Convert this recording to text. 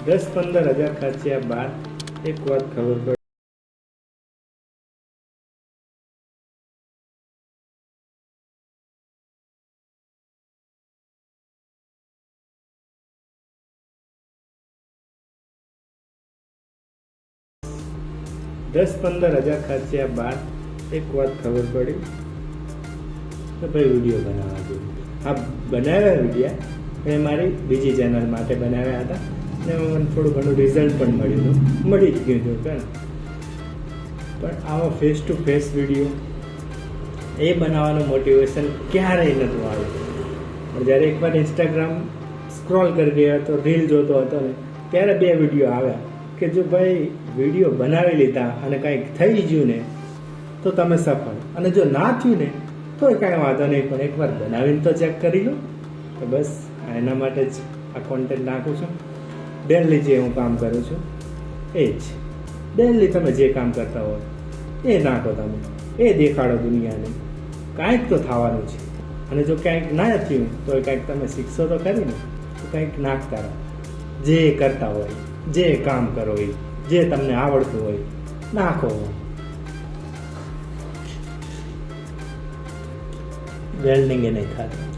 10-15 હજાર ખર્ચ્યા બાદ એક વાત ખબર પડી. $10-15 હજાર ખર્ચ્યા બાદ એક વાત ખબર પડી કે ભાઈ વિડીયો બનાવવા જોઈએ. આ બનાવ્યા વિડીયા મેં મારી બીજી ચેનલ માટે બનાવ્યા હતા ને મને થોડું ઘણું રિઝલ્ટ પણ મળ્યું હતું, મળી જ ગયું હતું કે પણ આવો ફેસ ટુ ફેસ વિડીયો એ બનાવવાનું મોટિવેશન ક્યારેય નહોતું આવ્યું. પણ જ્યારે એકવાર ઇન્સ્ટાગ્રામ સ્ક્રોલ કરી રહ્યો હતો, રીલ જોતો હતો ને ત્યારે 2 વિડીયો આવ્યા કે જો ભાઈ વિડીયો બનાવી લીધા અને કંઈક થઈ ગયું ને તો તમે સફળ, અને જો ના થયું ને તો કાંઈ વાંધો નહીં, પણ એકવાર બનાવીને તો ચેક કરી લો. તો બસ એના માટે જ આ કોન્ટેન્ટ નાખું છું. ડેલી જે હું કામ કરું છું એ જ ડેલી તમે જે કામ કરતા હોય એ નાખો, તમે એ દેખાડો દુનિયાને. કાંઈક તો થવાનું છે, અને જો કાંઈક ના થયું તો કાંઈક તમે શીખશો તો ખરી ને. તો કંઈક નાખતા રહો, જે કરતા હોય, જે કામ કરો એ, જે તમને આવડતું હોય નાખો. વેલ્ડિંગ એ નહીં થતું.